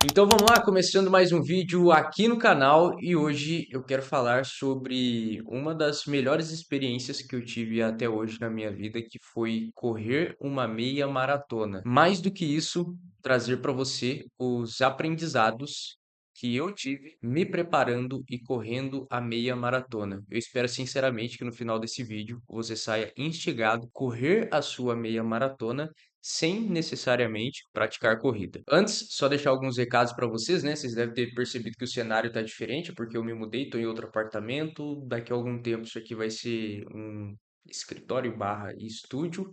Então vamos lá, começando mais um vídeo aqui no canal e hoje eu quero falar sobre uma das melhores experiências que eu tive até hoje na minha vida, que foi correr uma meia maratona. Mais do que isso, trazer para você os aprendizados que eu tive me preparando e correndo a meia maratona. Eu espero sinceramente que no final desse vídeo você saia instigado a correr a sua meia maratona sem necessariamente praticar corrida. Antes, só deixar alguns recados para vocês, né? Vocês devem ter percebido que o cenário está diferente, porque eu me mudei, estou em outro apartamento. Daqui a algum tempo isso aqui vai ser um escritório barra estúdio.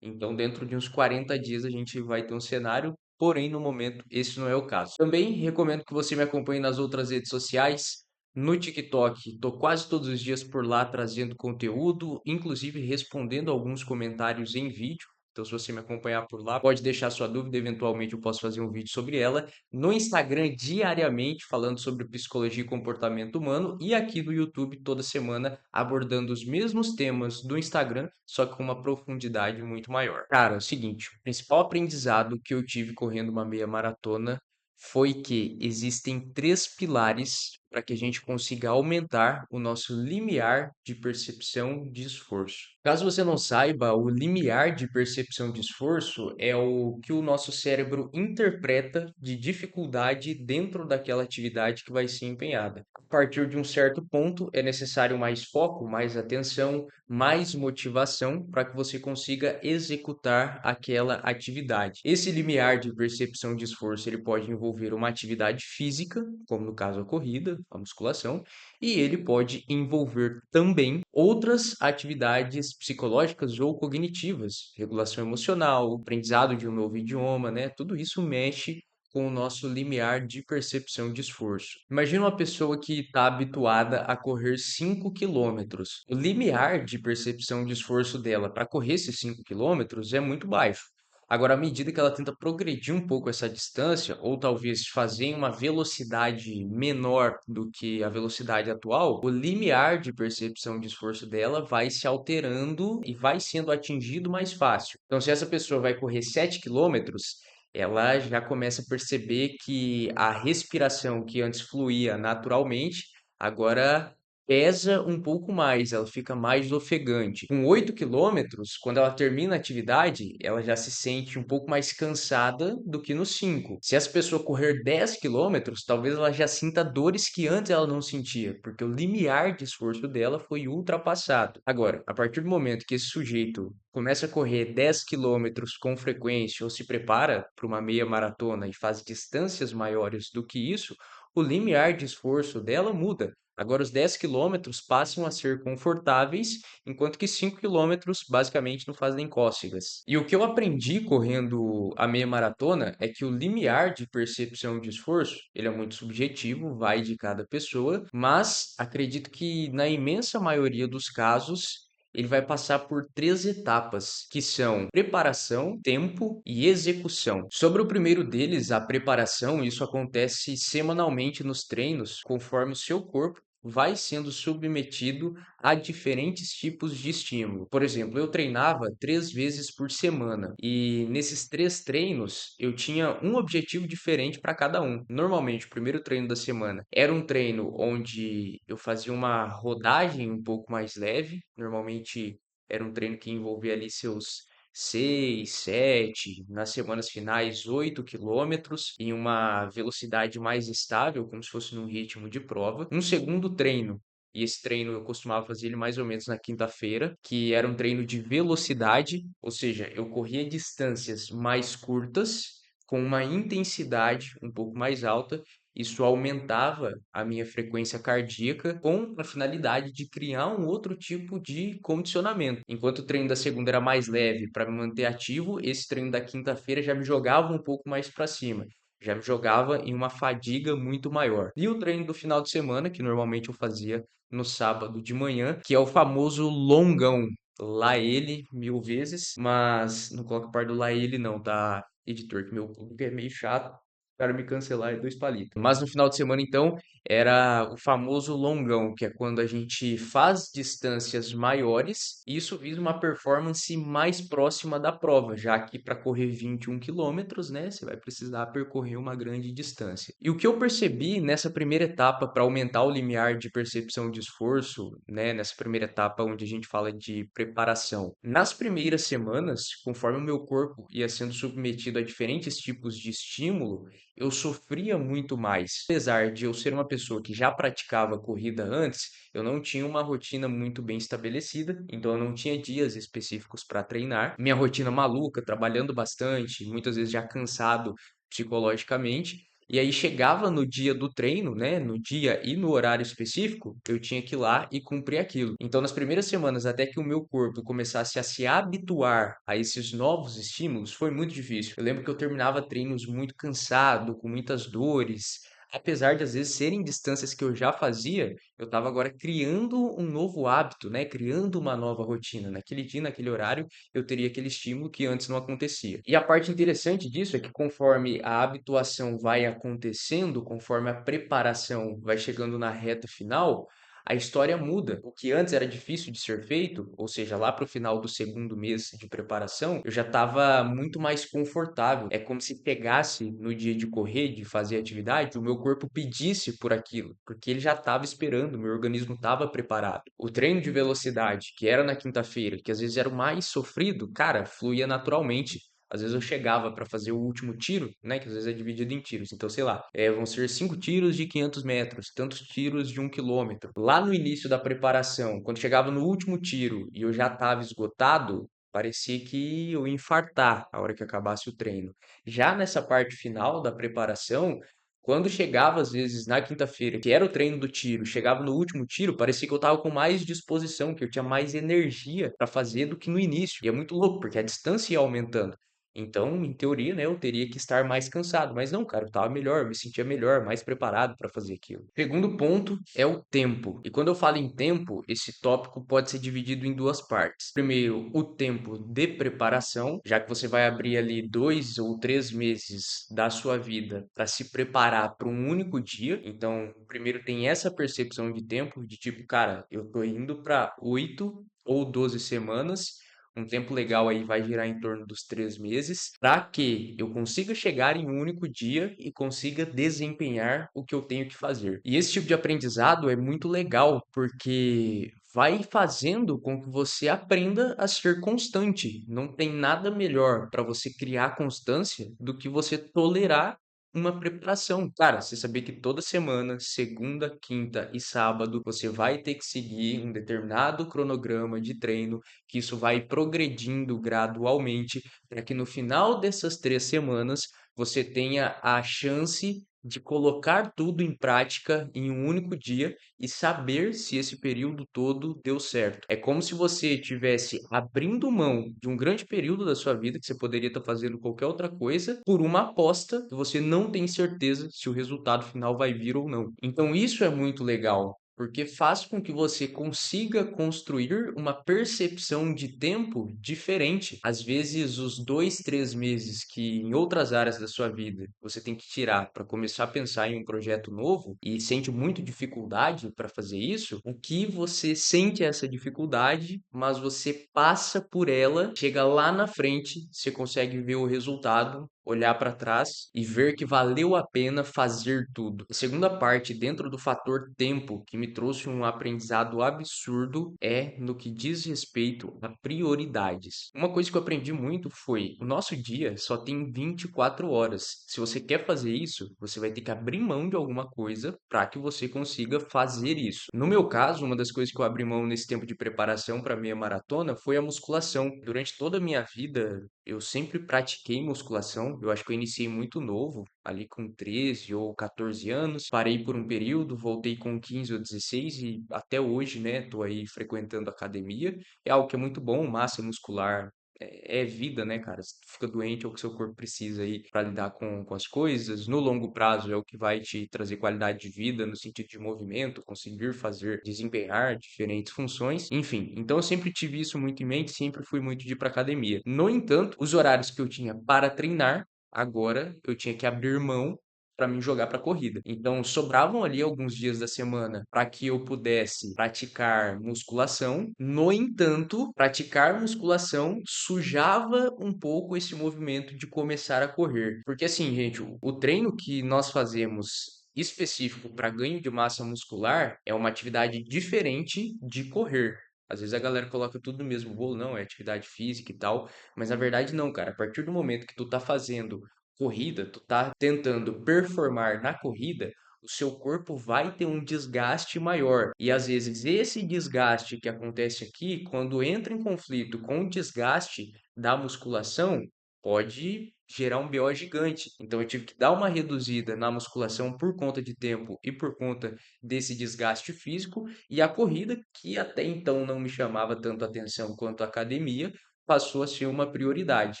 Então, dentro de uns 40 dias a gente vai ter um cenário, porém, no momento, esse não é o caso. Também recomendo que você me acompanhe nas outras redes sociais. No TikTok, estou quase todos os dias por lá trazendo conteúdo, inclusive respondendo alguns comentários em vídeo. Então, se você me acompanhar por lá, pode deixar sua dúvida, eventualmente eu posso fazer um vídeo sobre ela. No Instagram, diariamente, falando sobre psicologia e comportamento humano. E aqui no YouTube, toda semana, abordando os mesmos temas do Instagram, só que com uma profundidade muito maior. Cara, é o seguinte, o principal aprendizado que eu tive correndo uma meia maratona foi que existem três pilares para que a gente consiga aumentar o nosso limiar de percepção de esforço. Caso você não saiba, o limiar de percepção de esforço é o que o nosso cérebro interpreta de dificuldade dentro daquela atividade que vai ser empenhada. A partir de um certo ponto, é necessário mais foco, mais atenção, mais motivação para que você consiga executar aquela atividade. Esse limiar de percepção de esforço, ele pode envolver uma atividade física, como no caso a corrida, a musculação, e ele pode envolver também outras atividades psicológicas ou cognitivas, regulação emocional, aprendizado de um novo idioma, né? Tudo isso mexe com o nosso limiar de percepção de esforço. Imagina uma pessoa que está habituada a correr 5 quilômetros. O limiar de percepção de esforço dela para correr esses 5 quilômetros é muito baixo. Agora, à medida que ela tenta progredir um pouco essa distância, ou talvez fazer em uma velocidade menor do que a velocidade atual, o limiar de percepção de esforço dela vai se alterando e vai sendo atingido mais fácil. Então, se essa pessoa vai correr 7 quilômetros, ela já começa a perceber que a respiração que antes fluía naturalmente, agora pesa um pouco mais, ela fica mais ofegante. Com 8 quilômetros, quando ela termina a atividade, ela já se sente um pouco mais cansada do que nos 5. Se essa pessoa correr 10 quilômetros, talvez ela já sinta dores que antes ela não sentia, porque o limiar de esforço dela foi ultrapassado. Agora, a partir do momento que esse sujeito começa a correr 10 quilômetros com frequência ou se prepara para uma meia maratona e faz distâncias maiores do que isso, o limiar de esforço dela muda. Agora, os 10 quilômetros passam a ser confortáveis, enquanto que 5 quilômetros basicamente não fazem cócegas. E o que eu aprendi correndo a meia maratona é que o limiar de percepção de esforço, ele é muito subjetivo, vai de cada pessoa, mas acredito que na imensa maioria dos casos ele vai passar por três etapas, que são preparação, tempo e execução. Sobre o primeiro deles, a preparação, isso acontece semanalmente nos treinos, conforme o seu corpo vai sendo submetido a diferentes tipos de estímulo. Por exemplo, eu treinava 3 vezes por semana e nesses 3 treinos eu tinha um objetivo diferente para cada um. Normalmente, o primeiro treino da semana era um treino onde eu fazia uma rodagem um pouco mais leve. Normalmente era um treino que envolvia ali seus 6, 7, nas semanas finais 8 quilômetros, em uma velocidade mais estável, como se fosse num ritmo de prova. Um segundo treino, e esse treino eu costumava fazer ele mais ou menos na quinta-feira, que era um treino de velocidade, ou seja, eu corria distâncias mais curtas, com uma intensidade um pouco mais alta. Isso aumentava a minha frequência cardíaca com a finalidade de criar um outro tipo de condicionamento. Enquanto o treino da segunda era mais leve para me manter ativo, esse treino da quinta-feira já me jogava um pouco mais para cima. Já me jogava em uma fadiga muito maior. E o treino do final de semana, que normalmente eu fazia no sábado de manhã, que é o famoso longão. Lá ele, 1000 vezes, mas não coloca parte do lá ele não, tá, editor, que meu público é meio chato. cara me cancelar é 2 palitos. Mas no final de semana, então, era o famoso longão, que é quando a gente faz distâncias maiores, e isso visa uma performance mais próxima da prova, já que para correr 21 quilômetros, né, você vai precisar percorrer uma grande distância. E o que eu percebi nessa primeira etapa para aumentar o limiar de percepção de esforço, né, nessa primeira etapa onde a gente fala de preparação. Nas primeiras semanas, conforme o meu corpo ia sendo submetido a diferentes tipos de estímulo, eu sofria muito mais. Apesar de eu ser uma pessoa que já praticava corrida antes, eu não tinha uma rotina muito bem estabelecida, então eu não tinha dias específicos para treinar. Minha rotina maluca, trabalhando bastante, muitas vezes já cansado psicologicamente. E aí chegava no dia do treino, né, no dia e no horário específico, eu tinha que ir lá e cumprir aquilo. Então, nas primeiras semanas, até que o meu corpo começasse a se habituar a esses novos estímulos, foi muito difícil. Eu lembro que eu terminava treinos muito cansado, com muitas dores. Apesar de às vezes serem distâncias que eu já fazia, eu estava agora criando um novo hábito, né? Criando uma nova rotina. Naquele dia, naquele horário, eu teria aquele estímulo que antes não acontecia. E a parte interessante disso é que conforme a habituação vai acontecendo, conforme a preparação vai chegando na reta final, a história muda. O que antes era difícil de ser feito, ou seja, lá para o final do segundo mês de preparação, eu já estava muito mais confortável. É como se pegasse no dia de correr, de fazer atividade, o meu corpo pedisse por aquilo, porque ele já estava esperando, meu organismo estava preparado. O treino de velocidade, que era na quinta-feira, que às vezes era o mais sofrido, cara, fluía naturalmente. Às vezes eu chegava para fazer o último tiro, né? Que às vezes é dividido em tiros. Então, sei lá, vão ser 5 tiros de 500 metros, tantos tiros de 1 quilômetro. Lá no início da preparação, quando chegava no último tiro e eu já estava esgotado, parecia que eu ia infartar a hora que acabasse o treino. Já nessa parte final da preparação, quando chegava às vezes na quinta-feira, que era o treino do tiro, chegava no último tiro, parecia que eu estava com mais disposição, que eu tinha mais energia para fazer do que no início. E é muito louco, porque a distância ia aumentando. Então, em teoria, né, eu teria que estar mais cansado, mas não, cara, eu estava melhor, eu me sentia melhor, mais preparado para fazer aquilo. Segundo ponto é o tempo. E quando eu falo em tempo, esse tópico pode ser dividido em duas partes. Primeiro, o tempo de preparação, já que você vai abrir ali 2 ou 3 meses da sua vida para se preparar para um único dia. Então, primeiro tem essa percepção de tempo, de tipo, cara, eu tô indo para 8 ou 12 semanas. Um tempo legal aí vai girar em torno dos 3 meses, para que eu consiga chegar em um único dia e consiga desempenhar o que eu tenho que fazer. E esse tipo de aprendizado é muito legal, porque vai fazendo com que você aprenda a ser constante. Não tem nada melhor para você criar constância do que você tolerar uma preparação. Cara, você saber que toda semana, segunda, quinta e sábado, você vai ter que seguir um determinado cronograma de treino, que isso vai progredindo gradualmente, para que no final dessas 3 semanas você tenha a chance de colocar tudo em prática em um único dia e saber se esse período todo deu certo. É como se você tivesse abrindo mão de um grande período da sua vida que você poderia estar fazendo qualquer outra coisa por uma aposta que você não tem certeza se o resultado final vai vir ou não. Então isso é muito legal. Porque faz com que você consiga construir uma percepção de tempo diferente. Às vezes, os 2, 3 meses que em outras áreas da sua vida você tem que tirar para começar a pensar em um projeto novo e sente muito dificuldade para fazer isso, o que você sente essa dificuldade, mas você passa por ela, chega lá na frente, você consegue ver o resultado, olhar para trás e ver que valeu a pena fazer tudo. A segunda parte, dentro do fator tempo, que me trouxe um aprendizado absurdo, é no que diz respeito a prioridades. Uma coisa que eu aprendi muito foi: o nosso dia só tem 24 horas. Se você quer fazer isso, você vai ter que abrir mão de alguma coisa para que você consiga fazer isso. No meu caso, uma das coisas que eu abri mão nesse tempo de preparação para a meia maratona foi a musculação. Durante toda a minha vida, eu sempre pratiquei musculação. Eu acho que eu iniciei muito novo, ali com 13 ou 14 anos. Parei por um período, voltei com 15 ou 16 e até hoje, né, tô aí frequentando academia. É algo que é muito bom, massa muscular. É vida, né, cara? Se tu fica doente, é o que seu corpo precisa aí para lidar com as coisas. No longo prazo, é o que vai te trazer qualidade de vida no sentido de movimento, conseguir fazer, desempenhar diferentes funções. Enfim, então eu sempre tive isso muito em mente, sempre fui muito de ir para academia. No entanto, os horários que eu tinha para treinar, agora eu tinha que abrir mão para mim jogar para corrida. Então, sobravam ali alguns dias da semana para que eu pudesse praticar musculação. No entanto, praticar musculação sujava um pouco esse movimento de começar a correr. Porque assim, gente, o treino que nós fazemos específico para ganho de massa muscular é uma atividade diferente de correr. Às vezes a galera coloca tudo no mesmo bolo, não, é atividade física e tal, mas na verdade não, cara. A partir do momento que tu tá fazendo corrida, tu tá tentando performar na corrida, o seu corpo vai ter um desgaste maior. E às vezes esse desgaste que acontece aqui, quando entra em conflito com o desgaste da musculação, pode gerar um BO gigante. Então eu tive que dar uma reduzida na musculação por conta de tempo e por conta desse desgaste físico, e a corrida, que até então não me chamava tanto atenção quanto a academia, passou a ser uma prioridade.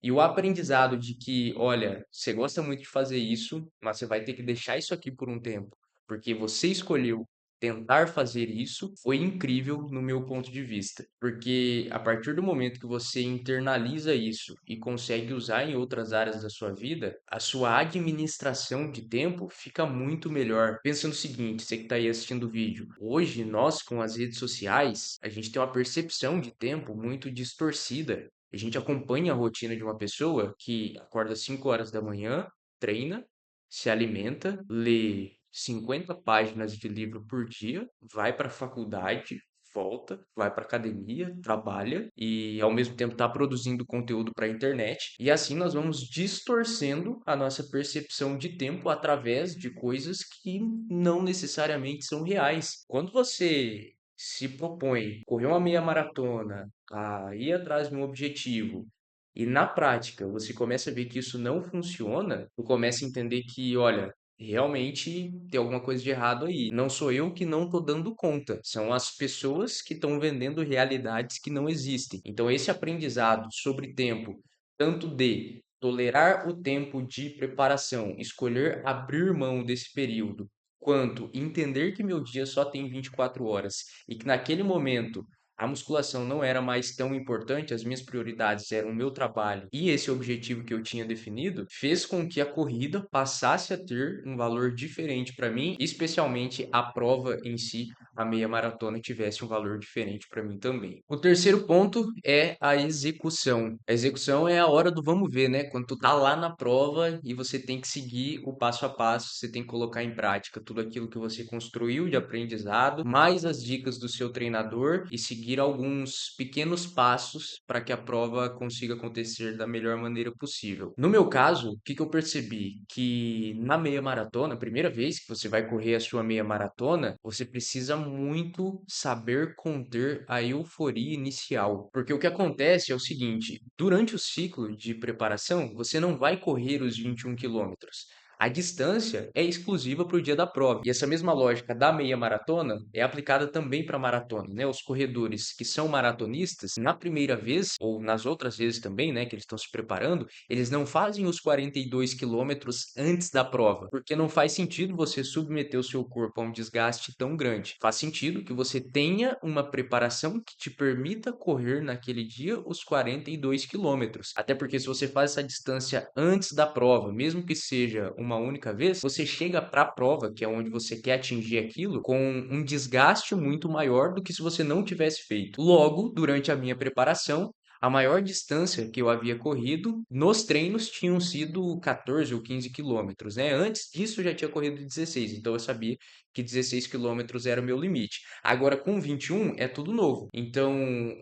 E o aprendizado de que, olha, você gosta muito de fazer isso, mas você vai ter que deixar isso aqui por um tempo, porque você escolheu tentar fazer isso, foi incrível no meu ponto de vista. Porque a partir do momento que você internaliza isso e consegue usar em outras áreas da sua vida, a sua administração de tempo fica muito melhor. Pensa no seguinte, você que está aí assistindo o vídeo. Hoje, nós com as redes sociais, a gente tem uma percepção de tempo muito distorcida. A gente acompanha a rotina de uma pessoa que acorda às 5 horas da manhã, treina, se alimenta, lê 50 páginas de livro por dia, vai para a faculdade, volta, vai para academia, trabalha e ao mesmo tempo está produzindo conteúdo para a internet. E assim nós vamos distorcendo a nossa percepção de tempo através de coisas que não necessariamente são reais. Quando você se propõe correr uma meia maratona, a ir atrás de um objetivo, e na prática você começa a ver que isso não funciona, tu começa a entender que, olha, realmente tem alguma coisa de errado aí. Não sou eu que não estou dando conta, são as pessoas que estão vendendo realidades que não existem. Então, esse aprendizado sobre tempo, tanto de tolerar o tempo de preparação, escolher abrir mão desse período, quanto entender que meu dia só tem 24 horas e que naquele momento a musculação não era mais tão importante, as minhas prioridades eram o meu trabalho e esse objetivo que eu tinha definido, fez com que a corrida passasse a ter um valor diferente para mim, especialmente a prova em si, a meia maratona, tivesse um valor diferente para mim também. O terceiro ponto é a execução. A execução é a hora do vamos ver, né? Quando tu tá lá na prova e você tem que seguir o passo a passo, você tem que colocar em prática tudo aquilo que você construiu de aprendizado, mais as dicas do seu treinador e seguir alguns pequenos passos para que a prova consiga acontecer da melhor maneira possível. No meu caso, o que que eu percebi? Que na meia maratona, a primeira vez que você vai correr a sua meia maratona, você precisa muito saber conter a euforia inicial. Porque o que acontece é o seguinte: durante o ciclo de preparação, você não vai correr os 21 quilômetros. A distância é exclusiva para o dia da prova. E essa mesma lógica da meia maratona é aplicada também para a maratona, né? Os corredores que são maratonistas, na primeira vez, ou nas outras vezes também, né, que eles estão se preparando, eles não fazem os 42 quilômetros antes da prova, porque não faz sentido você submeter o seu corpo a um desgaste tão grande. Faz sentido que você tenha uma preparação que te permita correr naquele dia os 42 quilômetros. Até porque se você faz essa distância antes da prova, mesmo que seja uma única vez, você chega para a prova, que é onde você quer atingir aquilo, com um desgaste muito maior do que se você não tivesse feito. Logo, durante a minha preparação, a maior distância que eu havia corrido nos treinos tinham sido 14 ou 15 quilômetros, né? Antes disso eu já tinha corrido 16, então eu sabia que 16 quilômetros era o meu limite. Agora com 21 é tudo novo. Então,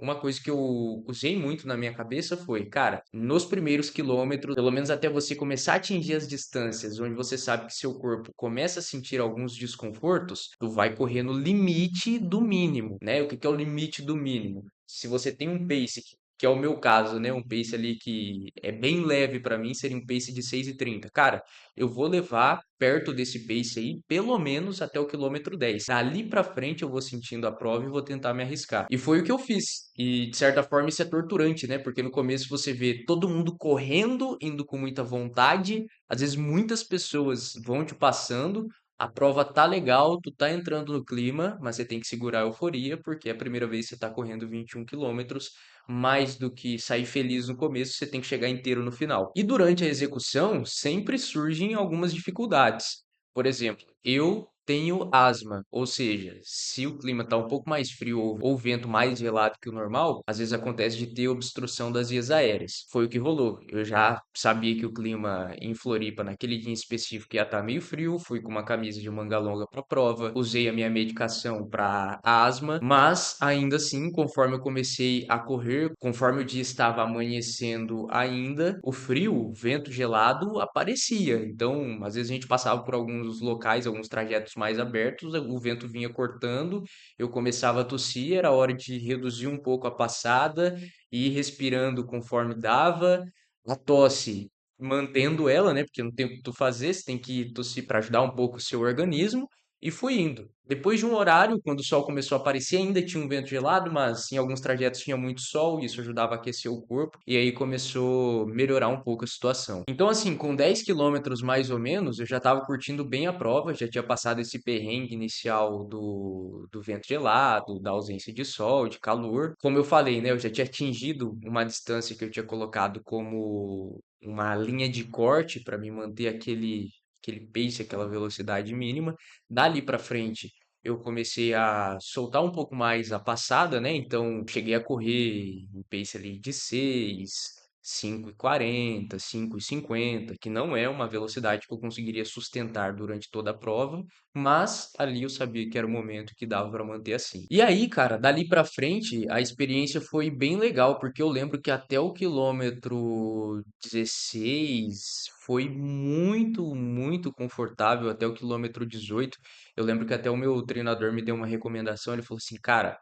uma coisa que eu usei muito na minha cabeça foi, cara, nos primeiros quilômetros, pelo menos até você começar a atingir as distâncias onde você sabe que seu corpo começa a sentir alguns desconfortos, tu vai correr no limite do mínimo, né? O que que é o limite do mínimo? Se você tem um pace que é o meu caso, né? Um pace ali que é bem leve para mim, seria um pace de 6:30. Cara, eu vou levar perto desse pace aí, pelo menos até o quilômetro 10. Dali para frente eu vou sentindo a prova e vou tentar me arriscar. E foi o que eu fiz. E de certa forma isso é torturante, né? Porque no começo você vê todo mundo correndo, indo com muita vontade, às vezes muitas pessoas vão te passando, a prova tá legal, tu tá entrando no clima, mas você tem que segurar a euforia, porque é a primeira vez que você tá correndo 21 quilômetros, mais do que sair feliz no começo, você tem que chegar inteiro no final. E durante a execução, sempre surgem algumas dificuldades. Por exemplo, eu tenho asma, ou seja, se o clima está um pouco mais frio ou vento mais gelado que o normal, às vezes acontece de ter obstrução das vias aéreas. Foi o que rolou. Eu já sabia que o clima em Floripa, naquele dia em específico, ia estar meio frio, fui com uma camisa de manga longa para a prova, usei a minha medicação para asma, mas ainda assim, conforme eu comecei a correr, conforme o dia estava amanhecendo ainda, o frio, o vento gelado aparecia. Então, às vezes a gente passava por alguns locais, alguns trajetos mais abertos, o vento vinha cortando, eu começava a tossir, era hora de reduzir um pouco a passada e ir respirando conforme dava. A tosse, mantendo ela, né? Porque não tem o que tu fazer, você tem que tossir para ajudar um pouco o seu organismo. E fui indo. Depois de um horário, quando o sol começou a aparecer, ainda tinha um vento gelado, mas em alguns trajetos tinha muito sol, e isso ajudava a aquecer o corpo, e aí começou a melhorar um pouco a situação. Então, assim, com 10 quilômetros mais ou menos, eu já estava curtindo bem a prova, já tinha passado esse perrengue inicial do vento gelado, da ausência de sol, de calor. Como eu falei, né, eu já tinha atingido uma distância que eu tinha colocado como uma linha de corte para me manter aquele pace, aquela velocidade mínima. Dali para frente, eu comecei a soltar um pouco mais a passada, né? Então, cheguei a correr em pace ali de 6, 5:40, 5:50, que não é uma velocidade que eu conseguiria sustentar durante toda a prova, mas ali eu sabia que era o momento que dava para manter assim. E aí, cara, dali para frente, a experiência foi bem legal, porque eu lembro que até o quilômetro 16 foi muito, muito confortável, até o quilômetro 18. Eu lembro que até o meu treinador me deu uma recomendação, ele falou assim, cara,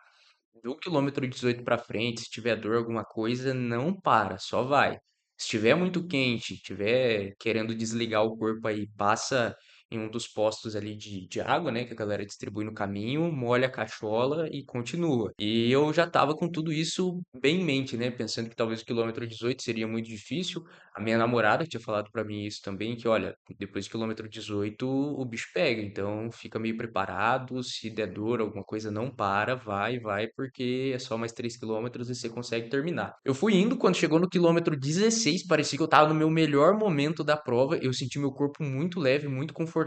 do quilômetro 18 para frente, se tiver dor, alguma coisa, não para, só vai. Se tiver muito quente, tiver querendo desligar o corpo aí, passa em um dos postos ali de água, né, que a galera distribui no caminho, molha a cachola e continua. E eu já tava com tudo isso bem em mente, né, pensando que talvez o quilômetro 18 seria muito difícil. A minha namorada tinha falado pra mim isso também, que olha, depois do quilômetro 18 o bicho pega, então fica meio preparado, se der dor, alguma coisa, não para, vai, vai, porque é só mais 3 quilômetros e você consegue terminar. Eu fui indo, quando chegou no quilômetro 16, parecia que eu tava no meu melhor momento da prova, eu senti meu corpo muito leve, muito confortável,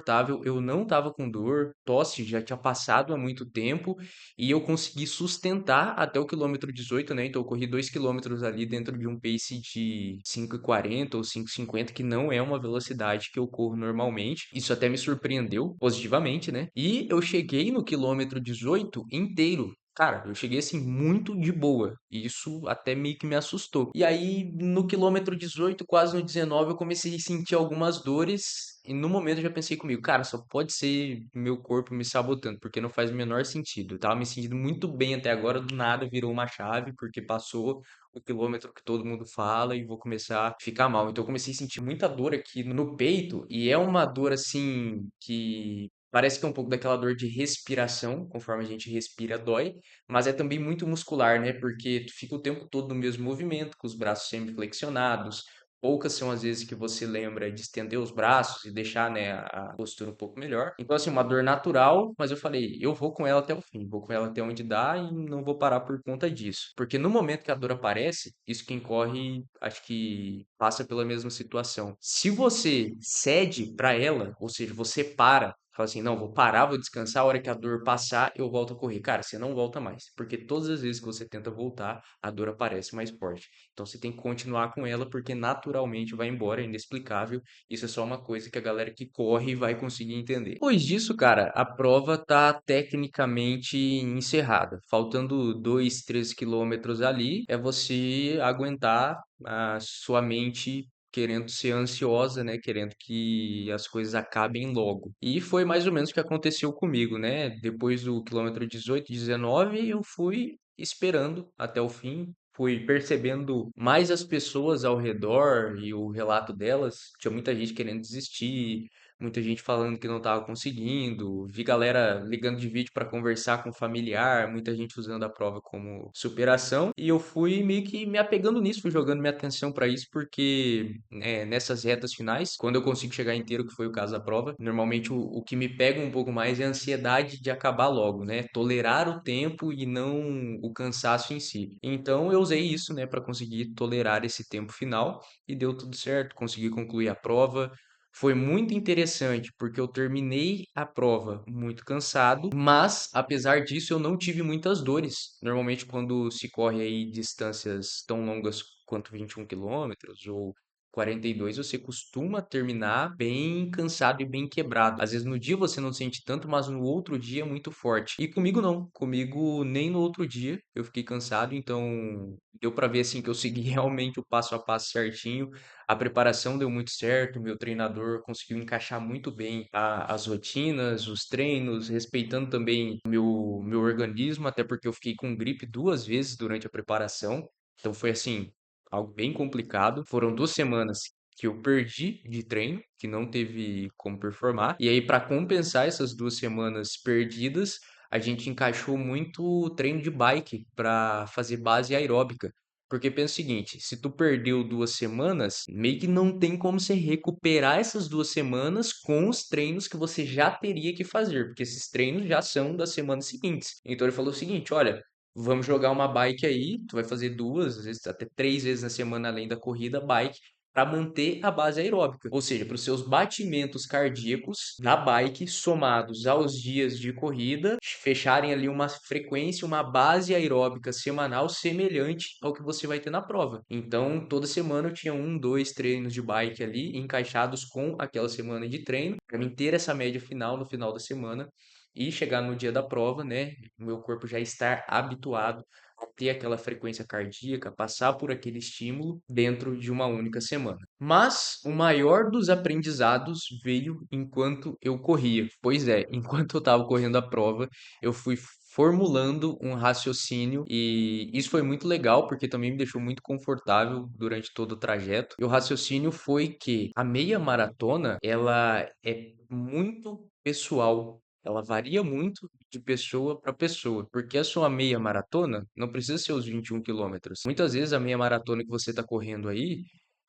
eu não tava com dor, tosse já tinha passado há muito tempo, e eu consegui sustentar até o quilômetro 18, né? Então eu corri 2 quilômetros ali dentro de um pace de 5:40 ou 5:50, que não é uma velocidade que eu corro normalmente. Isso até me surpreendeu positivamente, né? E eu cheguei no quilômetro 18 inteiro. Cara, eu cheguei assim muito de boa. E isso até meio que me assustou. E aí, no quilômetro 18, quase no 19, eu comecei a sentir algumas dores. E no momento eu já pensei comigo, cara, só pode ser meu corpo me sabotando, porque não faz o menor sentido. Eu tava me sentindo muito bem até agora, do nada virou uma chave, porque passou o quilômetro que todo mundo fala e vou começar a ficar mal. Então eu comecei a sentir muita dor aqui no peito, e é uma dor assim que parece que é um pouco daquela dor de respiração, conforme a gente respira dói, mas é também muito muscular, né? Porque tu fica o tempo todo no mesmo movimento, com os braços sempre flexionados. Poucas são as vezes que você lembra de estender os braços e deixar, né, a postura um pouco melhor. Então, assim, uma dor natural, mas eu falei, eu vou com ela até o fim, vou com ela até onde dá e não vou parar por conta disso. Porque no momento que a dor aparece, isso quem corre, acho que passa pela mesma situação. Se você cede para ela, ou seja, você para, fala assim, não, vou parar, vou descansar, a hora que a dor passar, eu volto a correr. Cara, você não volta mais, porque todas as vezes que você tenta voltar, a dor aparece mais forte. Então você tem que continuar com ela, porque naturalmente vai embora, é inexplicável. Isso é só uma coisa que a galera que corre vai conseguir entender. Depois disso, cara, a prova tá tecnicamente encerrada. Faltando 2, 3 quilômetros ali, é você aguentar a sua mente querendo ser ansiosa, né? Querendo que as coisas acabem logo. E foi mais ou menos o que aconteceu comigo, né? Depois do quilômetro 18, 19, eu fui esperando até o fim. Fui percebendo mais as pessoas ao redor e o relato delas. Tinha muita gente querendo desistir, muita gente falando que não estava conseguindo. Vi galera ligando de vídeo para conversar com familiar, muita gente usando a prova como superação. E eu fui meio que me apegando nisso, fui jogando minha atenção para isso, porque né, nessas retas finais, quando eu consigo chegar inteiro, que foi o caso da prova, normalmente o que me pega um pouco mais é a ansiedade de acabar logo, né? Tolerar o tempo e não o cansaço em si. Então eu usei isso, né, para conseguir tolerar esse tempo final e deu tudo certo, consegui concluir a prova. Foi muito interessante, porque eu terminei a prova muito cansado, mas apesar disso eu não tive muitas dores. Normalmente quando se corre aí distâncias tão longas quanto 21 quilômetros ou 42, você costuma terminar bem cansado e bem quebrado. Às vezes no dia você não sente tanto, mas no outro dia é muito forte. E comigo não, comigo nem no outro dia eu fiquei cansado, então deu pra ver assim que eu segui realmente o passo a passo certinho. A preparação deu muito certo, meu treinador conseguiu encaixar muito bem as rotinas, os treinos, respeitando também meu organismo, até porque eu fiquei com gripe 2 vezes durante a preparação. Então foi assim, algo bem complicado. Foram 2 semanas que eu perdi de treino, que não teve como performar. E aí, para compensar essas 2 semanas perdidas, a gente encaixou muito treino de bike para fazer base aeróbica. Porque pensa o seguinte, se tu perdeu 2 semanas, meio que não tem como você recuperar essas 2 semanas com os treinos que você já teria que fazer, porque esses treinos já são das semanas seguintes. Então ele falou o seguinte, olha, vamos jogar uma bike aí, tu vai fazer 2, às vezes até 3 vezes na semana além da corrida, bike, para manter a base aeróbica. Ou seja, para os seus batimentos cardíacos na bike, somados aos dias de corrida, fecharem ali uma frequência, uma base aeróbica semanal semelhante ao que você vai ter na prova. Então, toda semana eu tinha 1, 2 treinos de bike ali, encaixados com aquela semana de treino, para mim ter essa média final no final da semana e chegar no dia da prova, né? O meu corpo já estar habituado a ter aquela frequência cardíaca, passar por aquele estímulo dentro de uma única semana. Mas o maior dos aprendizados veio enquanto eu corria. Pois é, enquanto eu estava correndo a prova, eu fui formulando um raciocínio e isso foi muito legal porque também me deixou muito confortável durante todo o trajeto. E o raciocínio foi que a meia maratona, ela é muito pessoal. Ela varia muito de pessoa para pessoa, porque a sua meia maratona não precisa ser os 21 quilômetros. Muitas vezes a meia maratona que você está correndo aí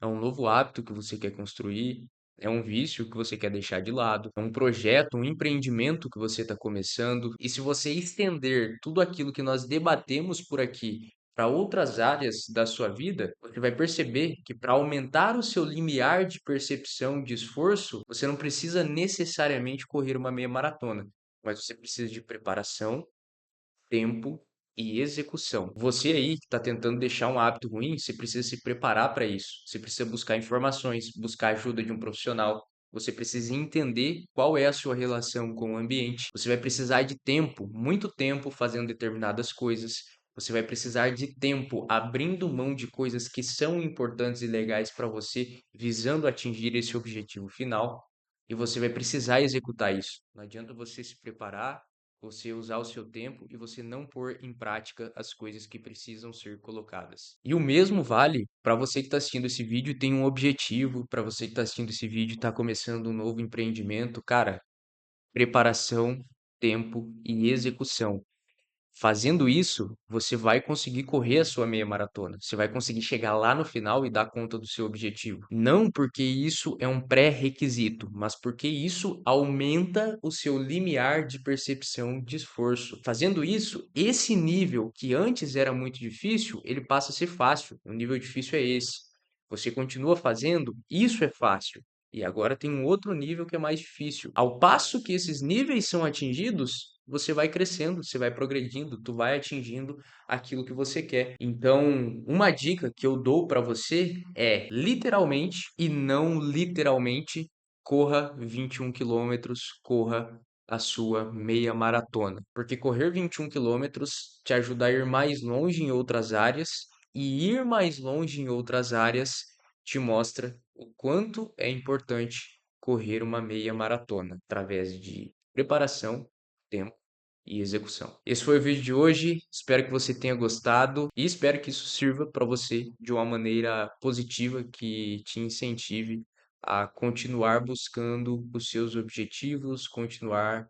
é um novo hábito que você quer construir, é um vício que você quer deixar de lado, é um projeto, um empreendimento que você está começando. E se você estender tudo aquilo que nós debatemos por aqui para outras áreas da sua vida, você vai perceber que para aumentar o seu limiar de percepção de esforço, você não precisa necessariamente correr uma meia maratona, mas você precisa de preparação, tempo e execução. Você aí que está tentando deixar um hábito ruim, você precisa se preparar para isso. Você precisa buscar informações, buscar ajuda de um profissional. Você precisa entender qual é a sua relação com o ambiente. Você vai precisar de tempo, muito tempo fazendo determinadas coisas. Você vai precisar de tempo abrindo mão de coisas que são importantes e legais para você, visando atingir esse objetivo final. E você vai precisar executar isso. Não adianta você se preparar, você usar o seu tempo e você não pôr em prática as coisas que precisam ser colocadas. E o mesmo vale para você que está assistindo esse vídeo e tem um objetivo, para você que está assistindo esse vídeo e está começando um novo empreendimento. Cara, preparação, tempo e execução. Fazendo isso, você vai conseguir correr a sua meia maratona. Você vai conseguir chegar lá no final e dar conta do seu objetivo. Não porque isso é um pré-requisito, mas porque isso aumenta o seu limiar de percepção de esforço. Fazendo isso, esse nível que antes era muito difícil, ele passa a ser fácil. O nível difícil é esse. Você continua fazendo, isso é fácil. E agora tem um outro nível que é mais difícil. Ao passo que esses níveis são atingidos, você vai crescendo, você vai progredindo, tu vai atingindo aquilo que você quer. Então, uma dica que eu dou para você é literalmente e não literalmente corra 21 quilômetros, corra a sua meia maratona. Porque correr 21 quilômetros te ajuda a ir mais longe em outras áreas e ir mais longe em outras áreas te mostra o quanto é importante correr uma meia maratona através de preparação, tempo e execução. Esse foi o vídeo de hoje. Espero que você tenha gostado e espero que isso sirva para você de uma maneira positiva que te incentive a continuar buscando os seus objetivos, continuar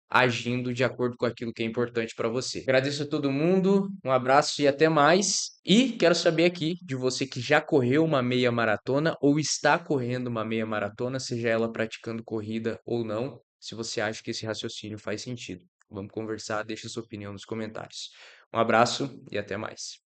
agindo de acordo com aquilo que é importante para você. Agradeço a todo mundo, um abraço e até mais. E quero saber aqui de você que já correu uma meia maratona ou está correndo uma meia maratona, seja ela praticando corrida ou não, se você acha que esse raciocínio faz sentido. Vamos conversar, deixa sua opinião nos comentários. Um abraço e até mais.